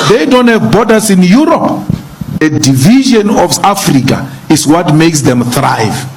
They don't have borders in Europe. A division of Africa is what makes them thrive.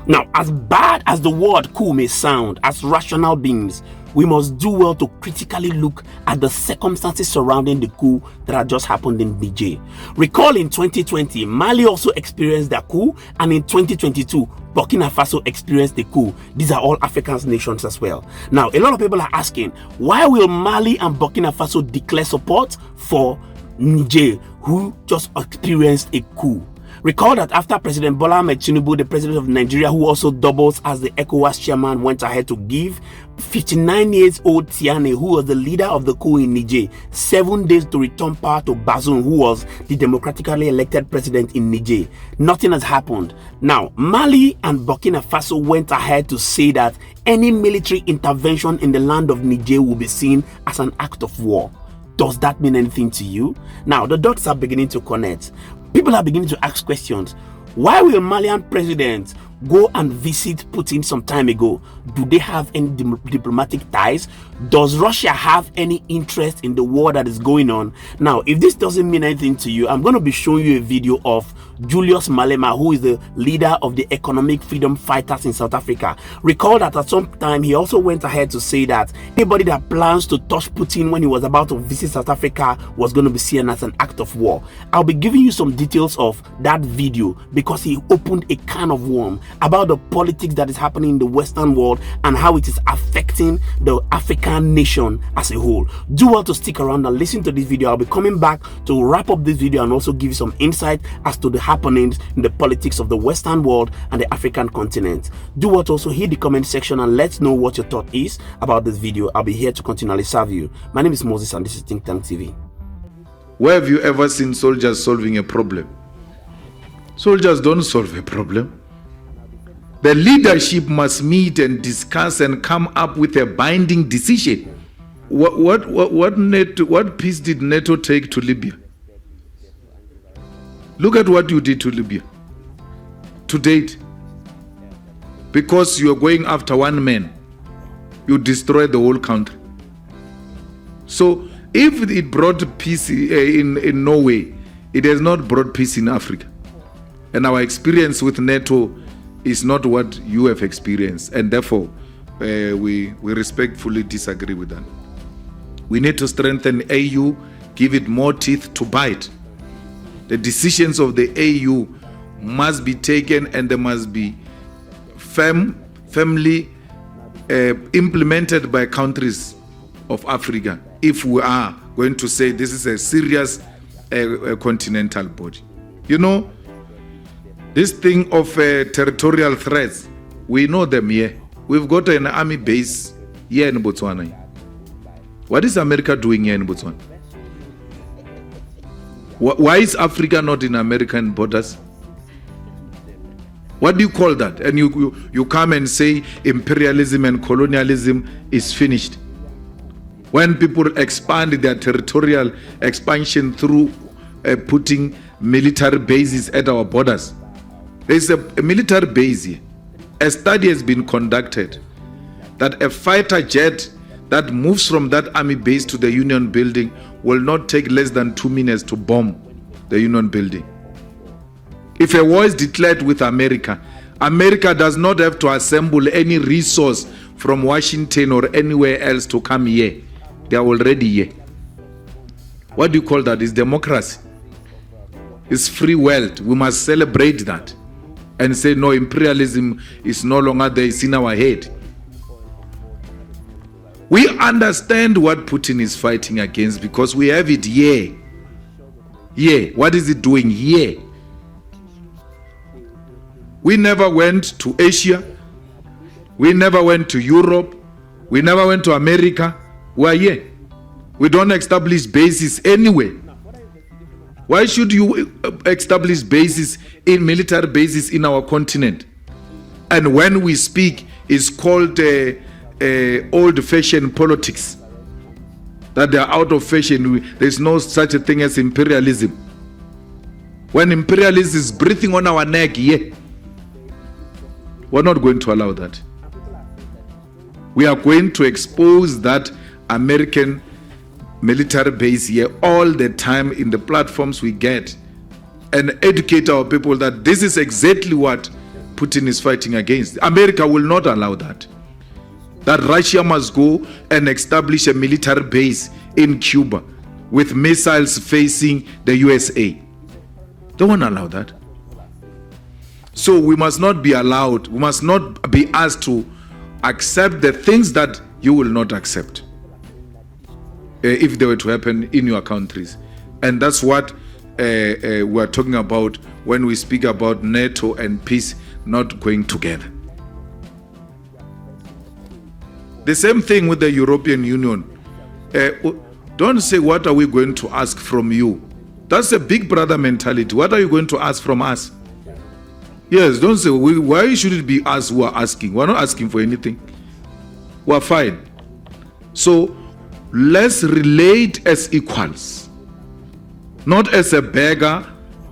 Now, as bad as the word coup may sound, as rational beings, we must do well to critically look at the circumstances surrounding the coup that had just happened in Niger. Recall in 2020, Mali also experienced the coup, and in 2022, Burkina Faso experienced the coup. These are all African nations as well. Now, a lot of people are asking, why will Mali and Burkina Faso declare support for Niger, who just experienced a coup? Recall that after President Bola Ahmed Tinubu, the president of Nigeria, who also doubles as the Ecowas chairman, went ahead to give 59-year-old Tiane, who was the leader of the coup in Niger, 7 days to return power to Bazoum, who was the democratically elected president in Niger. Nothing has happened. Now, Mali and Burkina Faso went ahead to say that any military intervention in the land of Niger will be seen as an act of war. Does that mean anything to you? Now, the dots are beginning to connect. People are beginning to ask questions. Why will Malian president go and visit Putin some time ago? Do they have any diplomatic ties? Does Russia have any interest in the war that is going on? Now, if this doesn't mean anything to you, I'm going to be showing you a video of Julius Malema, who is the leader of the economic freedom fighters in South Africa. Recall that at some time he also went ahead to say that anybody that plans to touch Putin when he was about to visit South Africa was going to be seen as an act of war. I'll be giving you some details of that video because he opened a can of worms about the politics that is happening in the Western world and how it is affecting the African nation as a whole. Do well to stick around and listen to this video. I'll be coming back to wrap up this video and also give you some insight as to the happenings in the politics of the Western world and the African continent. Do well to also hit the comment section and let's know what your thought is about this video. I'll be here to continually serve you. My name is Moses and this is Think Tank TV. Where have you ever seen soldiers solving a problem? Soldiers don't solve a problem. The leadership must meet and discuss and come up with a binding decision. What peace did NATO take to Libya? Look at what you did to Libya to date. Because you are going after one man, you destroy the whole country. So if it brought peace in Norway, it has not brought peace in Africa. And our experience with NATO is not what you have experienced. And therefore, we respectfully disagree with that. We need to strengthen AU, give it more teeth to bite. The decisions of the AU must be taken and they must be firmly implemented by countries of Africa if we are going to say this is a serious continental body. You know, this thing of territorial threats, we know them here. We've got an army base here in Botswana. What is America doing here in Botswana? Why is Africa not in American borders? What do you call that? And you come and say imperialism and colonialism is finished. When people expand their territorial expansion through putting military bases at our borders. There's a military base here. A study has been conducted that a fighter jet that moves from that army base to the Union building will not take less than 2 minutes to bomb the Union building. If a war is declared with America, America does not have to assemble any resource from Washington or anywhere else to come here. They are already here. What do you call that? It's democracy. It's free world. We must celebrate that and say no, imperialism is no longer there. It's in our head. We understand what Putin is fighting against because we have it here. Here. What is it doing here? We never went to Asia. We never went to Europe. We never went to America. We are here. We don't establish bases anywhere. Why should you establish bases in military bases in our continent? And when we speak, it's called old-fashioned politics. That they are out of fashion. There's no such a thing as imperialism. When imperialism is breathing on our neck, yeah, we're not going to allow that. We are going to expose that American military base here all the time in the platforms we get, and educate our people that this is exactly what Putin is fighting against. America will not allow that. That Russia must go and establish a military base in Cuba with missiles facing the USA. They won't allow that. So we must not be allowed, we must not be asked to accept the things that you will not accept if they were to happen in your countries. And that's what we are talking about when we speak about NATO and peace not going together. The same thing with the European Union. Don't say, what are we going to ask from you? That's a big brother mentality. What are you going to ask from us? Yes, don't say, why should it be us who are asking? We're not asking for anything. We're fine. So let's relate as equals, not as a beggar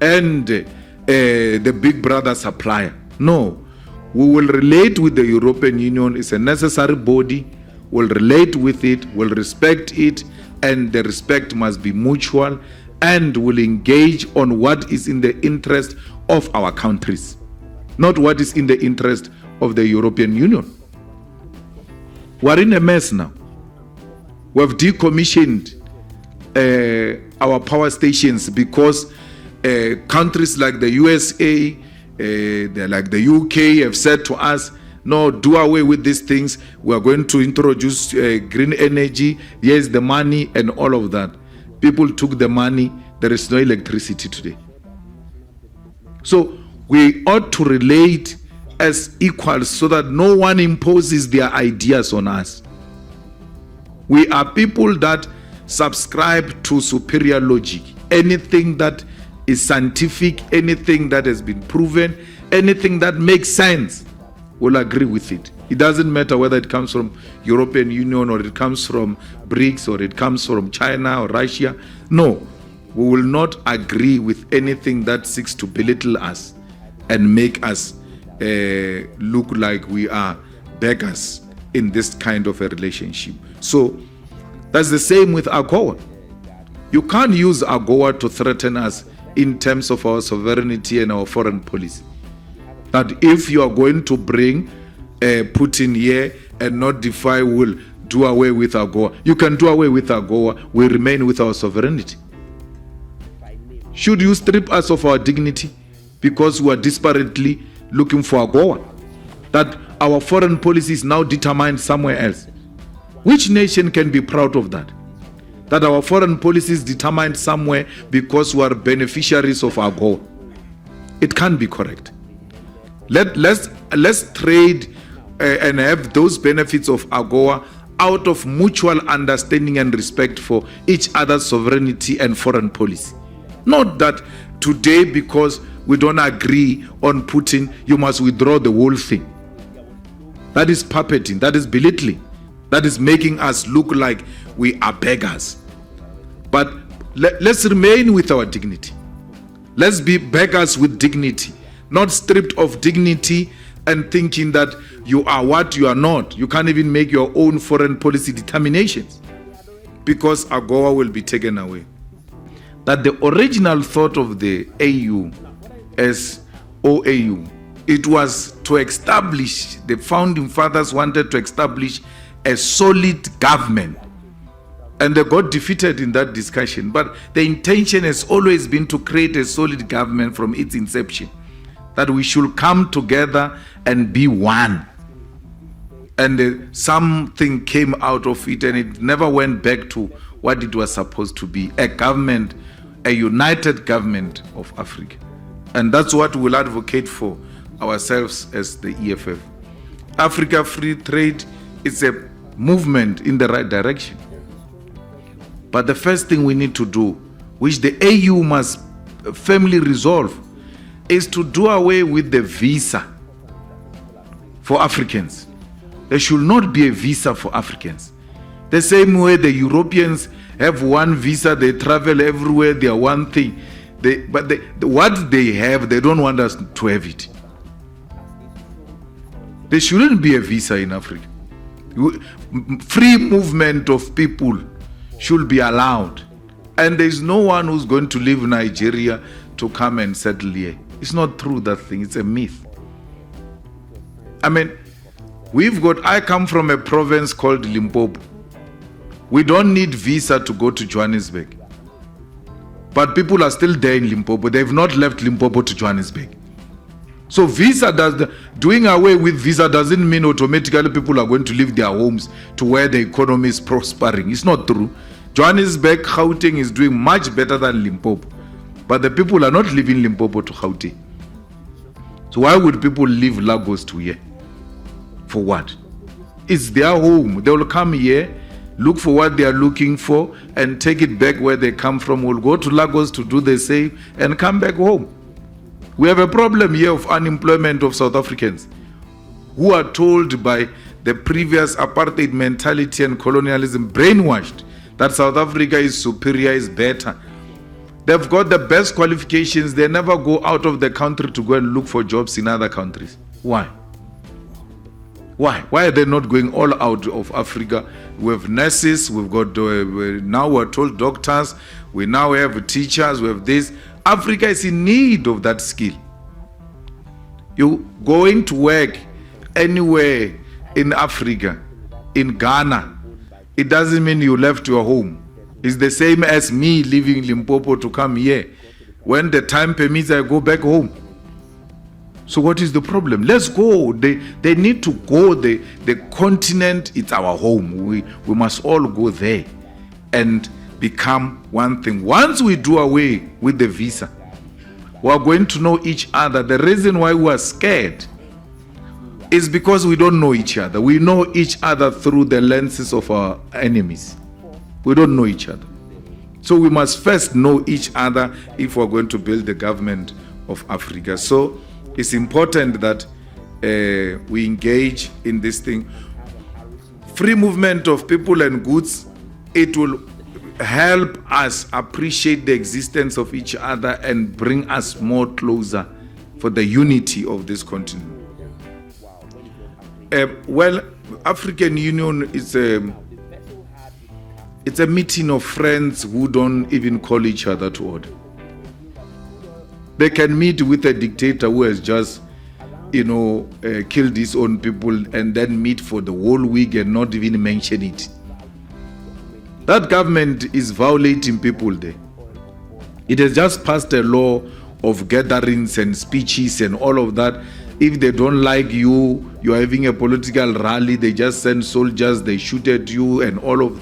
and the big brother supplier. No, we will relate with the European Union. It's a necessary body. We'll relate with it, we'll respect it, and the respect must be mutual, and will engage on what is in the interest of our countries, not what is in the interest of the European Union. We're in a mess now. We've decommissioned our power stations because countries like the USA, like the UK have said to us, no, do away with these things. We are going to introduce green energy. Here's the money and all of that. People took the money. There is no electricity today. So we ought to relate as equals so that no one imposes their ideas on us. We are people that subscribe to superior logic. Anything that is scientific, anything that has been proven, anything that makes sense, we'll agree with it. It doesn't matter whether it comes from European Union or it comes from BRICS or it comes from China or Russia. No, we will not agree with anything that seeks to belittle us and make us look like we are beggars in this kind of a relationship. So that's the same with AGOA. You can't use AGOA to threaten us in terms of our sovereignty and our foreign policy. That if you are going to bring Putin here and not defy, will do away with AGOA. You can do away with AGOA. We remain with our sovereignty. Should you strip us of our dignity because we are desperately looking for AGOA? That our foreign policy is now determined somewhere else. Which nation can be proud of that? That our foreign policy is determined somewhere because we are beneficiaries of AGOA. It can't be correct. Let's trade and have those benefits of AGOA out of mutual understanding and respect for each other's sovereignty and foreign policy. Not that today, because we don't agree on Putin, you must withdraw the whole thing. That is puppeting, that is belittling, that is making us look like we are beggars. But let's remain with our dignity. Let's be beggars with dignity, not stripped of dignity and thinking that you are what you are not. You can't even make your own foreign policy determinations because AGOA will be taken away. That the original thought of the AU as OAU, it was to establish, the founding fathers wanted to establish a solid government. And they got defeated in that discussion. But the intention has always been to create a solid government from its inception. That we should come together and be one. And something came out of it, and it never went back to what it was supposed to be, a government, a united government of Africa. And that's what we'll advocate for ourselves as the EFF. Africa Free Trade is a movement in the right direction. But the first thing we need to do, which the AU must firmly resolve, is to do away with the visa for Africans. There should not be a visa for Africans. The same way the Europeans have one visa, they travel everywhere, they are one thing. What they have, they don't want us to have it. There shouldn't be a visa in Africa. Free movement of people should be allowed. And there's no one who's going to leave Nigeria to come and settle here. It's not true, that thing. It's a myth. I mean, I come from a province called Limpopo. We don't need visa to go to Johannesburg. But people are still there in Limpopo. They've not left Limpopo to Johannesburg. So doing away with visa doesn't mean automatically people are going to leave their homes to where the economy is prospering. It's not true. Johannesburg, Gauteng is doing much better than Limpopo. But the people are not leaving Limpopo to Gauteng. So why would people leave Lagos to here? For what? It's their home. They will come here, look for what they are looking for, and take it back where they come from. Will go to Lagos to do the same and come back home. We have a problem here of unemployment of South Africans who are told by the previous apartheid mentality and colonialism, brainwashed, that South Africa is superior, is better. They've got the best qualifications. They never go out of the country to go and look for jobs in other countries. Why? Why are they not going all out of Africa? We have nurses, we've got, now we're told doctors, we now have teachers, we have this. Africa is in need of that skill. You going to work anywhere in Africa, in Ghana, it doesn't mean you left your home. It's the same as me leaving Limpopo to come here. When the time permits, I go back home. So what is the problem? Let's go. They need to go. The continent, it's our home. We must all go there and become one thing. Once we do away with the visa, we are going to know each other. The reason why we are scared is because we don't know each other. We know each other through the lenses of our enemies. We don't know each other. So we must first know each other if we're going to build the government of Africa. So it's important that we engage in this thing. Free movement of people and goods, it will help us appreciate the existence of each other and bring us more closer for the unity of this continent. Well, African Union is it's a meeting of friends who don't even call each other to order. They can meet with a dictator who has just, killed his own people and then meet for the whole week and not even mention it. That government is violating people there. It has just passed a law of gatherings and speeches and all of that. If they don't like you, you're having a political rally, they just send soldiers, they shoot at you and all of.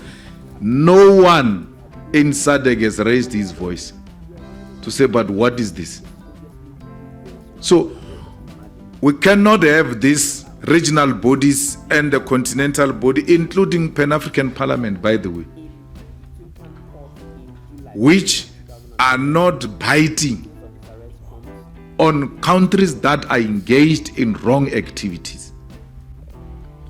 No one in SADC has raised his voice to say, but what is this? So we cannot have these regional bodies and the continental body, including Pan-African Parliament, by the way, which are not biting on countries that are engaged in wrong activities.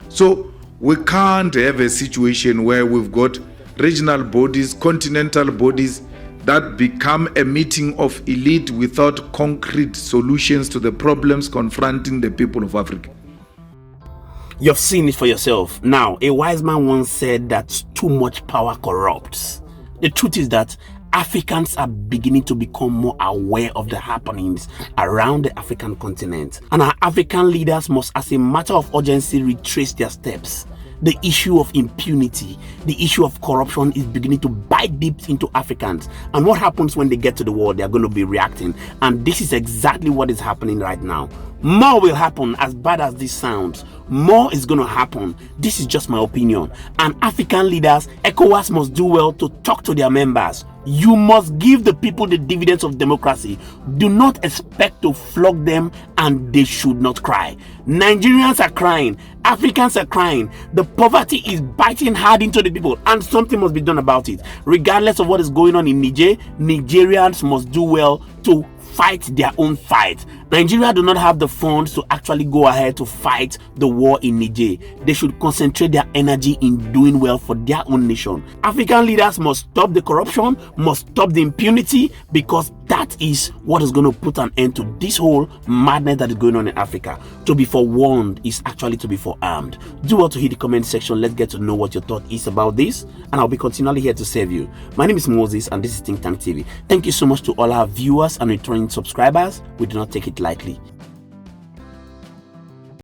So we can't have a situation where we've got regional bodies, continental bodies that become a meeting of elite without concrete solutions to the problems confronting the people of Africa. You've seen it for yourself. Now, a wise man once said that too much power corrupts. The truth is that Africans are beginning to become more aware of the happenings around the African continent. And our African leaders must, as a matter of urgency, retrace their steps. The issue of impunity, the issue of corruption is beginning to bite deep into Africans. And what happens when they get to the world? They're going to be reacting. And this is exactly what is happening right now. More will happen, as bad as this sounds. More is going to happen. This is just my opinion. And African leaders, Ecowas must do well to talk to their members. You must give the people the dividends of democracy. Do not expect to flog them, and they should not cry. Nigerians are crying. Africans are crying. The poverty is biting hard into the people, and something must be done about it. Regardless of what is going on in Niger, Nigerians must do well to fight their own fight. Nigeria do not have the funds to actually go ahead to fight the war in Niger. They should concentrate their energy in doing well for their own nation. African leaders must stop the corruption, must stop the impunity, because that is what is going to put an end to this whole madness that is going on in Africa. To be forewarned is actually to be forearmed. Do well to hit the comment section. Let's get to know what your thought is about this, and I'll be continually here to serve you. My name is Moses, and this is Think Tank TV. Thank you so much to all our viewers and returning subscribers. We do not take it lightly.